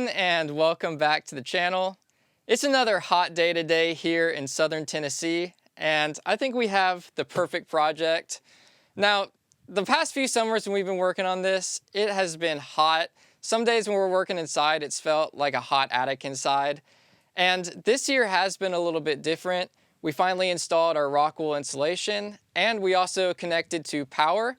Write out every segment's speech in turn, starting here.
everyone, and welcome back to the channel. It's another hot day today here in southern Tennessee, and I think we have the perfect project. Now, the past few summers when we've been working on this, it has been hot. Some days when we're working inside, it's felt like a hot attic inside. And this year has been a little bit different. We finally installed our rock wool insulation, and we also connected to power.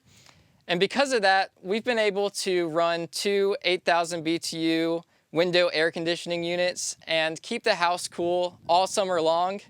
And because of that, we've been able to run two 8,000 BTU window air conditioning units and keep the house cool all summer long.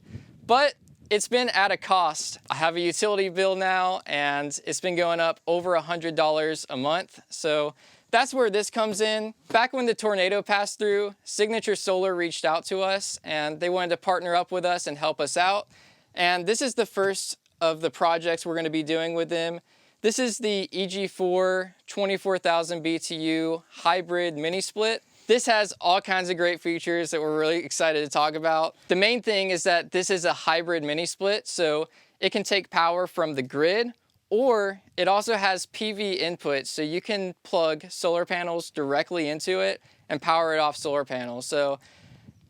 But it's been at a cost. I have a utility bill now, and it's been going up over $100 a month. So that's where this comes in. Back when the tornado passed through, Signature Solar reached out to us, and they wanted to partner up with us and help us out. And this is the first of the projects we're going to be doing with them. This is the EG4 24,000 BTU hybrid mini split. This has all kinds of great features that we're really excited to talk about. The main thing is that this is a hybrid mini split, so it can take power from the grid, or it also has PV input, so you can plug solar panels directly into it and power it off solar panels. So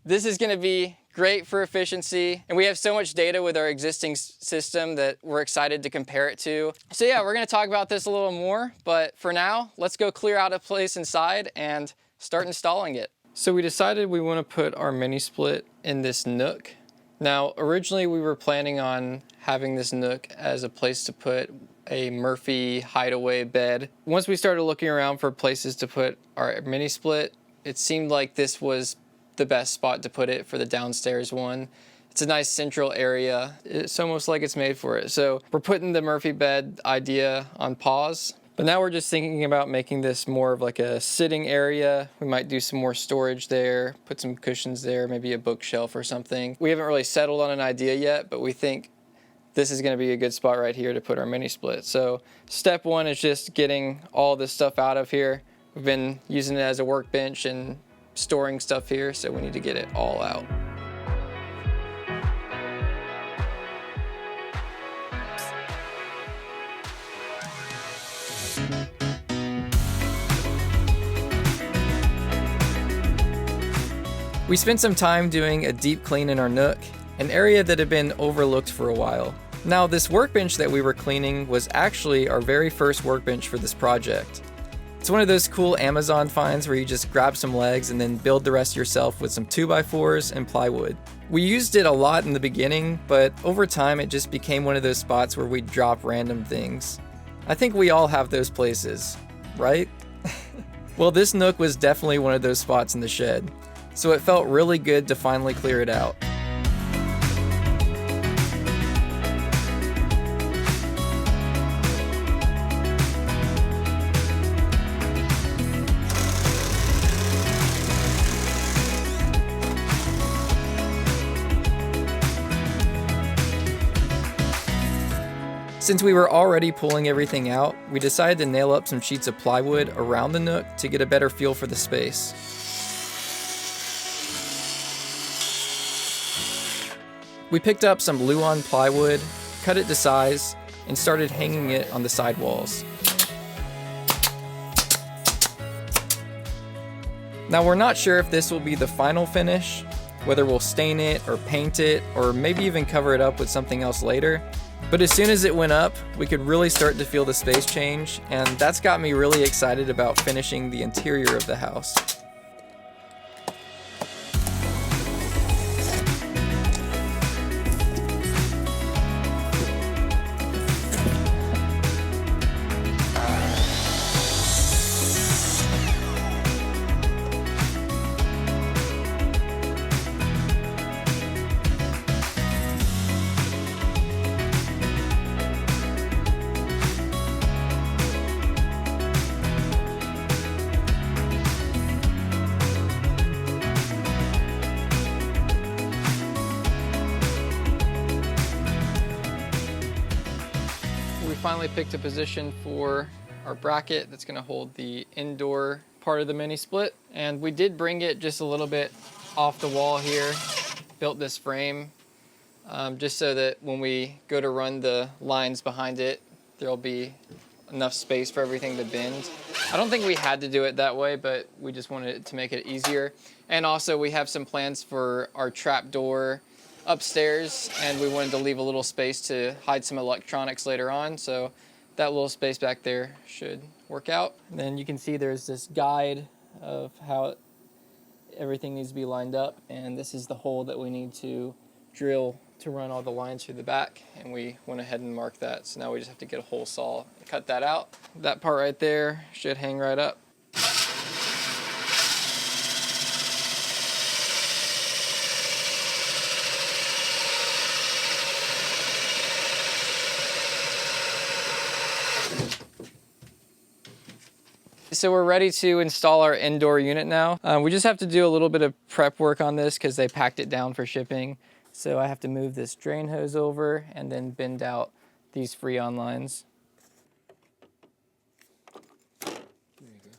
this is going to be great for efficiency, and we have so much data with our existing system that we're excited to compare it to. So yeah, we're going to talk about this a little more, but for now, let's go clear out a place inside and start installing it. So we decided we want to put our mini split in this nook. Now, originally we were planning on having this nook as a place to put a Murphy hideaway bed. Once we started looking around for places to put our mini split, it seemed like this was the best spot to put it for the downstairs one. It's a nice central area. It's almost like it's made for it. So we're putting the Murphy bed idea on pause, but now we're just thinking about making this more of like a sitting area. We might do some more storage there, put some cushions there, maybe a bookshelf or something. We haven't really settled on an idea yet, but we think this is going to be a good spot right here to put our mini split. So step one is just getting all this stuff out of here. We've been using it as a workbench and storing stuff here, so we need to get it all out. We spent some time doing a deep clean in our nook, an area that had been overlooked for a while. Now, this workbench that we were cleaning was actually our very first workbench for this project. It's one of those cool Amazon finds where you just grab some legs and then build the rest yourself with some 2x4s and plywood. We used it a lot in the beginning, but over time it just became one of those spots where we'd drop random things. I think we all have those places, right? Well, this nook was definitely one of those spots in the shed, so it felt really good to finally clear it out. Since we were already pulling everything out, we decided to nail up some sheets of plywood around the nook to get a better feel for the space. We picked up some Luan plywood, cut it to size, and started hanging it on the side walls. Now, we're not sure if this will be the final finish, whether we'll stain it or paint it, or maybe even cover it up with something else later. But as soon as it went up, we could really start to feel the space change, and that's got me really excited about finishing the interior of the house. Finally picked a position for our bracket that's going to hold the indoor part of the mini split, and we did bring it just a little bit off the wall here, built this frame just so that when we go to run the lines behind it, there'll be enough space for everything to bend. I don't think we had to do it that way, but we just wanted to make it easier. And also we have some plans for our trap door upstairs, and we wanted to leave a little space to hide some electronics later on. So that little space back there should work out. And then you can see there's this guide of how everything needs to be lined up. And this is the hole that we need to drill to run all the lines through the back, and we went ahead and marked that. So now we just have to get a hole saw and cut that out. That part right there should hang right up. So we're ready to install our indoor unit now. We just have to do a little bit of prep work on this because they packed it down for shipping. So I have to move this drain hose over and then bend out these Freon lines. There you go.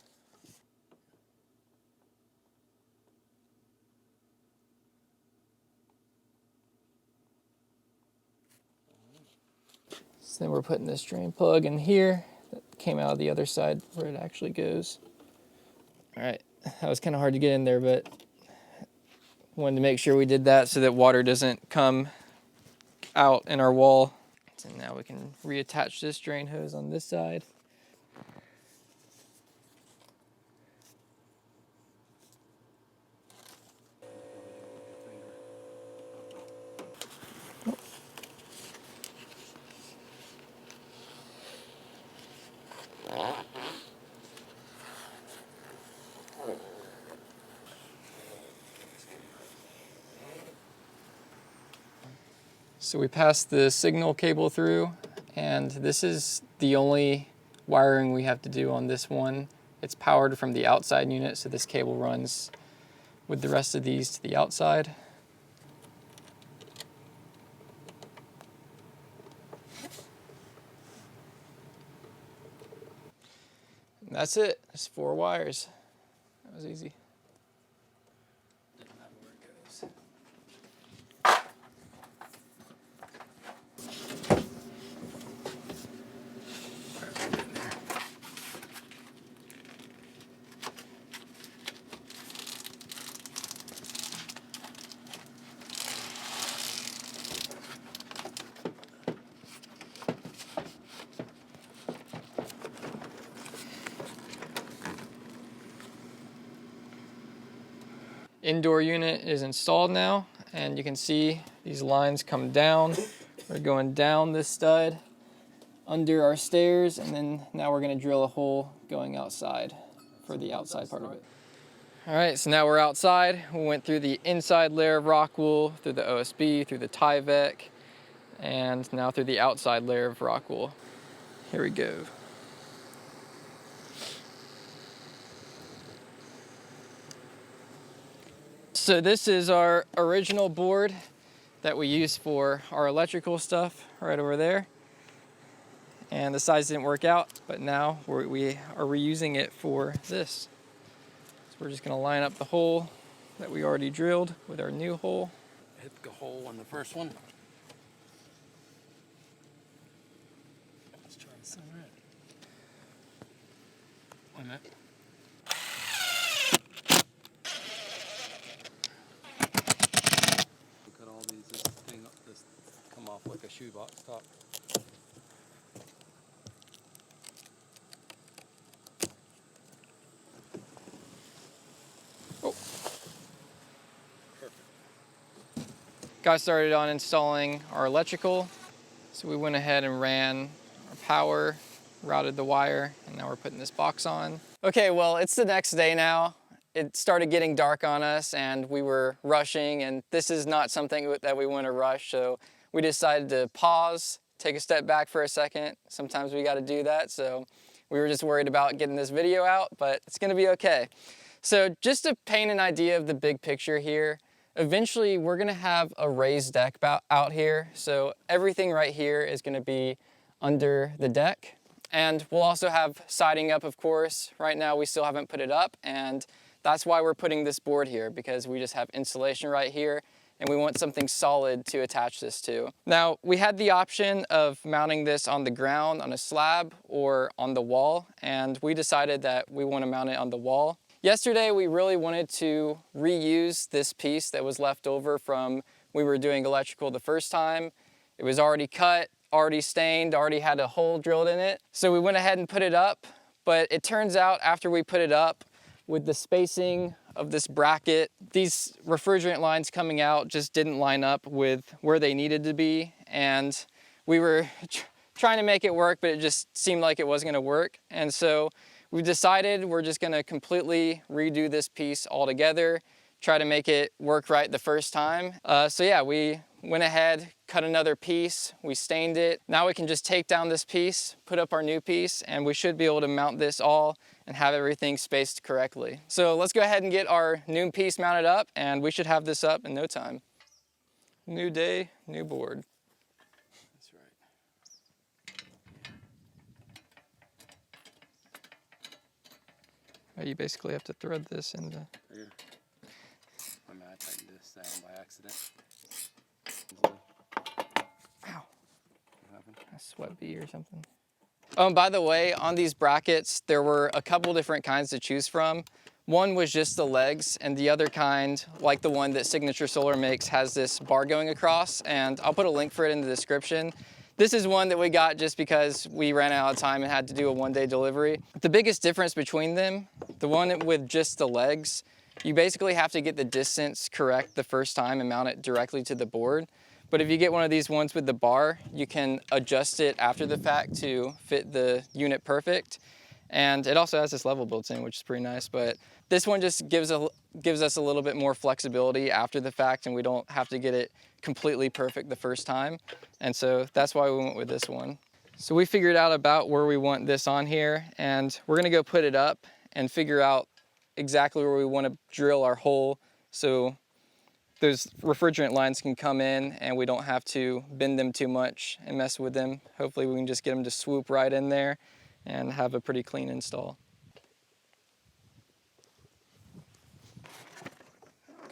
So then we're putting this drain plug in here. That came out of the other side where it actually goes. All right, that was kind of hard to get in there, but wanted to make sure we did that so that water doesn't come out in our wall. So now we can reattach this drain hose on this side. So we passed the signal cable through, and this is the only wiring we have to do on this one. It's powered from the outside unit, so this cable runs with the rest of these to the outside. And that's it. It's 4 wires. That was easy. Indoor unit is installed now, and you can see these lines come down. We're going down this stud under our stairs, and then now we're going to drill a hole going outside for the outside part of it. All right, so now we're outside. We went through the inside layer of rock wool, through the OSB, through the Tyvek, and now through the outside layer of rock wool. Here we go. So this is our original board that we use for our electrical stuff right over there. And the size didn't work out, but now we are reusing it for this. So we're just gonna line up the hole that we already drilled with our new hole. Hit the hole on the first one. Let's try this one right. Wait a minute. Cut all these, this thing up, this come off like a shoebox top. Got started on installing our electrical. So we went ahead and ran our power, routed the wire, and now we're putting this box on. Okay, well, it's the next day now. It started getting dark on us and we were rushing, and this is not something that we want to rush. So we decided to pause, take a step back for a second. Sometimes we got to do that. So we were just worried about getting this video out, but it's going to be okay. So just to paint an idea of the big picture here, eventually we're gonna have a raised deck out here. So everything right here is gonna be under the deck. And we'll also have siding up, of course. Right now we still haven't put it up, and that's why we're putting this board here, because we just have insulation right here. and we want something solid to attach this to. Now, we had the option of mounting this on the ground, on a slab, or on the wall, and we decided that we want to mount it on the wall. Yesterday, we really wanted to reuse this piece that was left over from we were doing electrical the first time. It was already cut, already stained, already had a hole drilled in it. So we went ahead and put it up, but it turns out after we put it up, with the spacing of this bracket, these refrigerant lines coming out just didn't line up with where they needed to be, and we were trying to make it work, but it just seemed like it wasn't gonna work. And so we decided we're just gonna completely redo this piece altogether, try to make it work right the first time. So yeah, we went ahead, cut another piece, we stained it. Now we can just take down this piece, put up our new piece, and we should be able to mount this all and have everything spaced correctly. So let's go ahead and get our new piece mounted up, and we should have this up in no time. New day, new board. That's right. You basically have to thread this into... Here. I mean, I tightened this down by accident. Ow. What happened? A sweat bee or something. Oh, and by the way, on these brackets, there were a couple different kinds to choose from. One was just the legs, and the other kind, like the one that Signature Solar makes, has this bar going across, and I'll put a link for it in the description. This is one that we got just because we ran out of time and had to do a one-day delivery. The biggest difference between them, the one with just the legs, you basically have to get the distance correct the first time and mount it directly to the board. But if you get one of these ones with the bar, you can adjust it after the fact to fit the unit perfect. And it also has this level built in, which is pretty nice. But this one just gives us a little bit more flexibility after the fact, and we don't have to get it completely perfect the first time. And so that's why we went with this one. So we figured out about where we want this on here, and we're gonna go put it up and figure out exactly where we want to drill our hole so those refrigerant lines can come in and we don't have to bend them too much and mess with them. Hopefully we can just get them to swoop right in there and have a pretty clean install.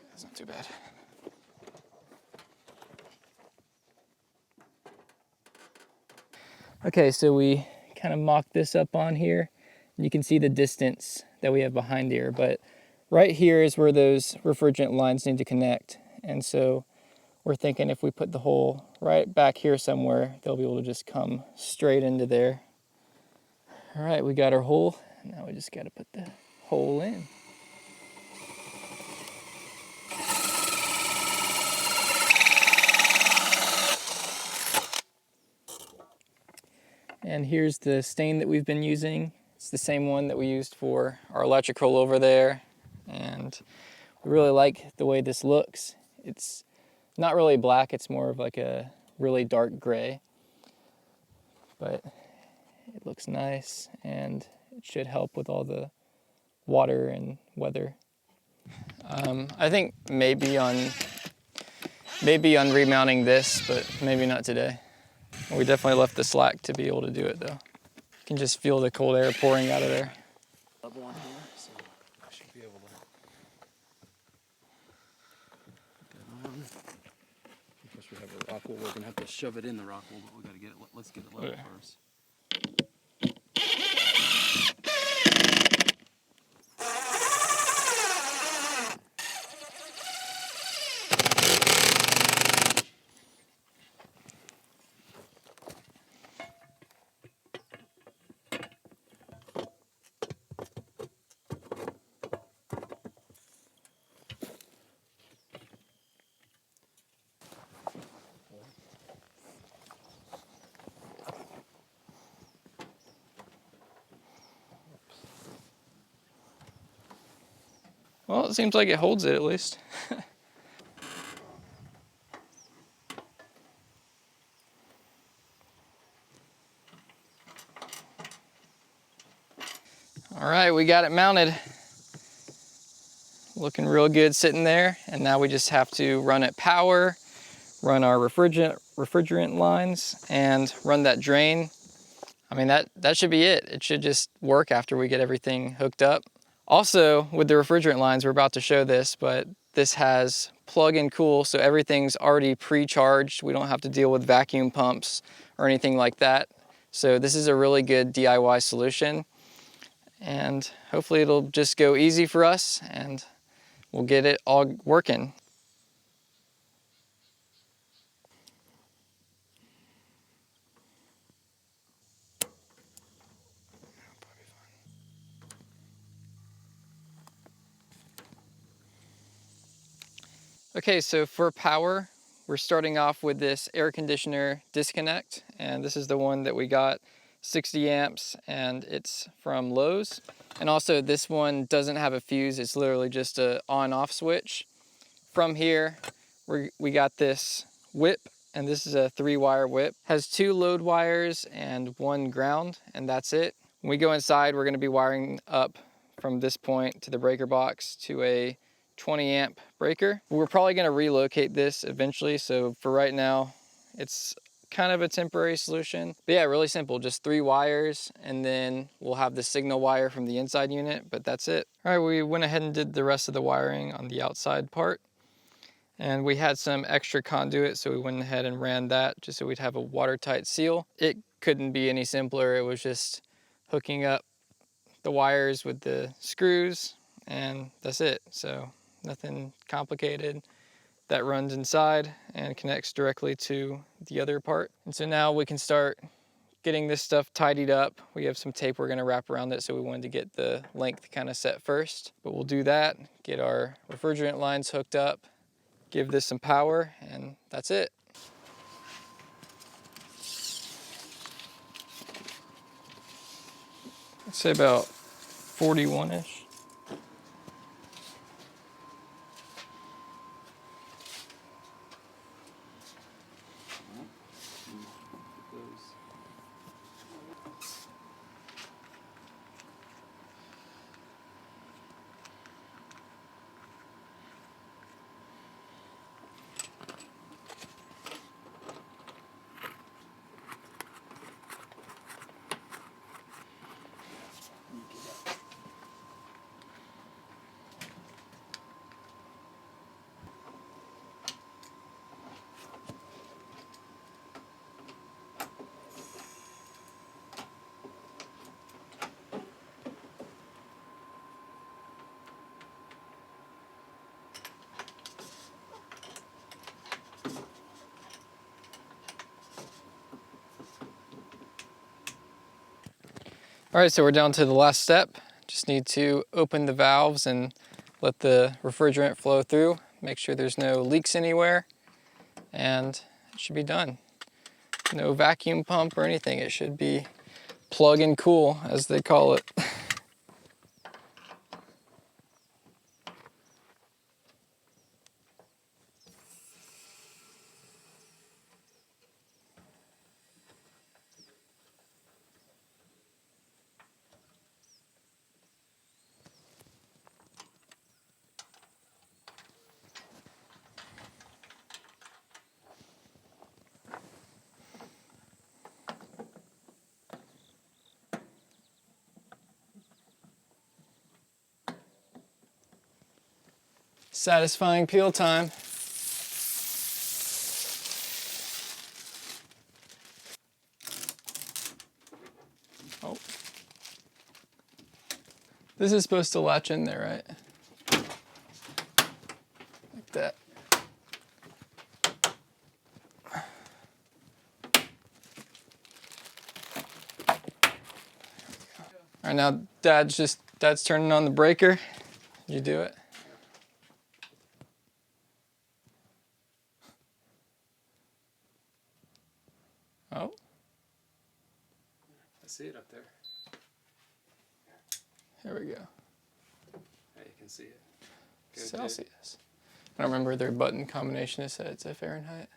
That's not too bad. Okay, so we kind of mocked this up on here. You can see the distance that we have behind here, but right here is where those refrigerant lines need to connect. And so we're thinking if we put the hole right back here somewhere, they'll be able to just come straight into there. All right, we got our hole. Now we just got to put the hole in. And here's the stain that we've been using. It's the same one that we used for our electrical over there. And we really like the way this looks. It's not really black, it's more of like a really dark gray. But it looks nice, and it should help with all the water and weather. I think maybe on remounting this, but maybe not today. We definitely left the slack to be able to do it though. You can just feel the cold air pouring out of there. Level on here, so I should be able to put that on. Of course, we have a rock wool. We're gonna have to shove it in the rock wool, but we gotta get it. Let's get it level first. Well, it seems like it holds it at least. All right, we got it mounted. Looking real good sitting there. And now we just have to run it power, run our refrigerant lines, and run that drain. I mean, that should be it. It should just work after we get everything hooked up. Also, with the refrigerant lines, we're about to show this, but this has plug and cool, so everything's already pre-charged. We don't have to deal with vacuum pumps or anything like that. So this is a really good DIY solution, and hopefully it'll just go easy for us and we'll get it all working. Okay, so for power, we're starting off with this air conditioner disconnect, and this is the one that we got, 60 amps, and it's from Lowe's. And also this one doesn't have a fuse, it's literally just a on-off switch. From here, we got this whip, and this is a 3-wire whip. Has 2 load wires and 1 ground, and that's it. When we go inside, we're gonna be wiring up from this point to the breaker box to a 20 amp breaker. We're probably gonna relocate this eventually, so for right now, it's kind of a temporary solution. But yeah, really simple, just 3 wires, and then we'll have the signal wire from the inside unit, but that's it. All right, we went ahead and did the rest of the wiring on the outside part. And we had some extra conduit, so we went ahead and ran that just so we'd have a watertight seal. It couldn't be any simpler. It was just hooking up the wires with the screws, and that's it. So nothing complicated. That runs inside and connects directly to the other part. And so now we can start getting this stuff tidied up. We have some tape we're gonna wrap around it, so we wanted to get the length kind of set first. But we'll do that, get our refrigerant lines hooked up, give this some power, and that's it. I'd say about 41-ish. All right, so we're down to the last step. Just need to open the valves and let the refrigerant flow through. Make sure there's no leaks anywhere, and it should be done. No vacuum pump or anything. It should be plug and cool, as they call it. Satisfying peel time. Oh. This is supposed to latch in there, right? Like that. All right, now Dad's turning on the breaker. You do it. Oh. I see it up there. Here we go. Yeah, you can see it. Good, Celsius. I don't remember their button combination. It said it's a Fahrenheit.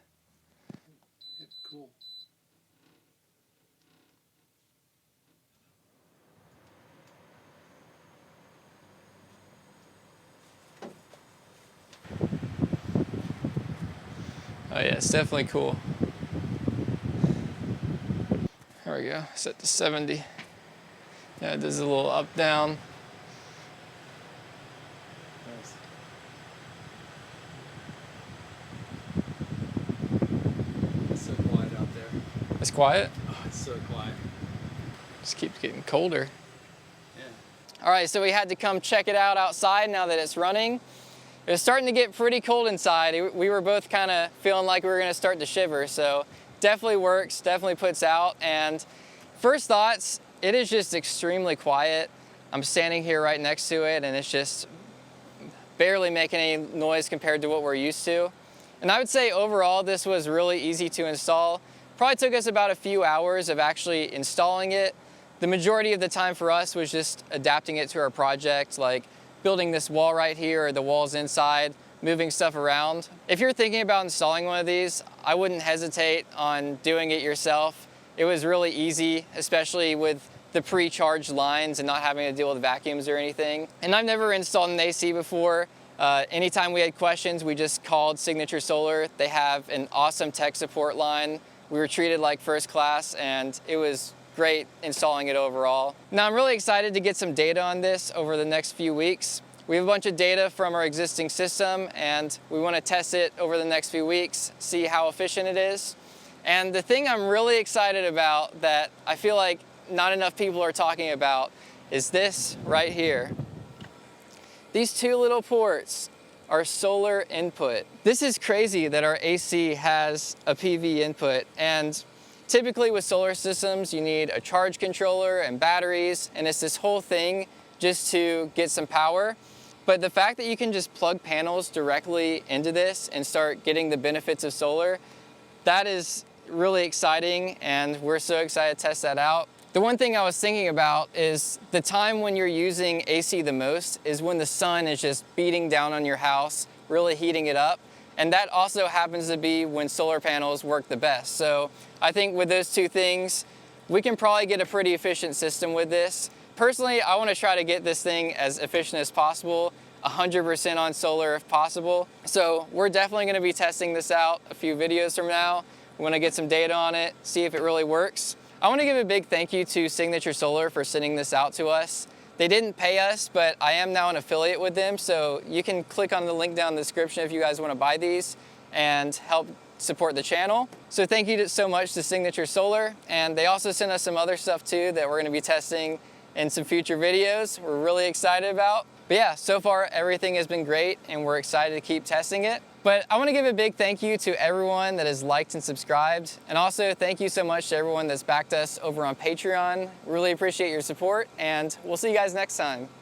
Yeah, cool. Oh yeah, it's definitely cool. There we go, set to 70. Yeah, it does a little up, down. Nice. It's quiet. Oh, it's so quiet. Just keeps getting colder. Yeah. All right, so we had to come check it out outside now that it's running. It was starting to get pretty cold inside. We were both kind of feeling like we were going to start to shiver, so definitely works, definitely puts out. And first thoughts, it is just extremely quiet. I'm standing here right next to it, and it's just barely making any noise compared to what we're used to. And I would say overall, this was really easy to install. Probably took us about a few hours of actually installing it. The majority of the time for us was just adapting it to our project, like building this wall right here or the walls inside, moving stuff around. If you're thinking about installing one of these, I wouldn't hesitate on doing it yourself. It was really easy, especially with the pre-charged lines and not having to deal with vacuums or anything. And I've never installed an AC before. Anytime we had questions, we just called Signature Solar. They have an awesome tech support line. We were treated like first class, and it was great installing it overall. Now I'm really excited to get some data on this over the next few weeks. We have a bunch of data from our existing system, and we want to test it over the next few weeks, see how efficient it is. And the thing I'm really excited about that I feel like not enough people are talking about is this right here. These two little ports are solar input. This is crazy that our AC has a PV input, and typically with solar systems, you need a charge controller and batteries, and it's this whole thing just to get some power. But the fact that you can just plug panels directly into this and start getting the benefits of solar, that is really exciting, and we're so excited to test that out. The one thing I was thinking about is the time when you're using AC the most is when the sun is just beating down on your house, really heating it up. And that also happens to be when solar panels work the best. So I think with those two things, we can probably get a pretty efficient system with this. Personally, I want to try to get this thing as efficient as possible, 100% on solar if possible. So we're definitely going to be testing this out a few videos from now. We want to get some data on it, see if it really works. I want to give a big thank you to Signature Solar for sending this out to us. They didn't pay us, but I am now an affiliate with them, so you can click on the link down in the description if you guys want to buy these and help support the channel. So thank you so much to Signature Solar, and they also sent us some other stuff too that we're going to be testing in some future videos we're really excited about. But yeah, so far everything has been great, and we're excited to keep testing it. But I want to give a big thank you to everyone that has liked and subscribed. And also thank you so much to everyone that's backed us over on Patreon. Really appreciate your support, and we'll see you guys next time.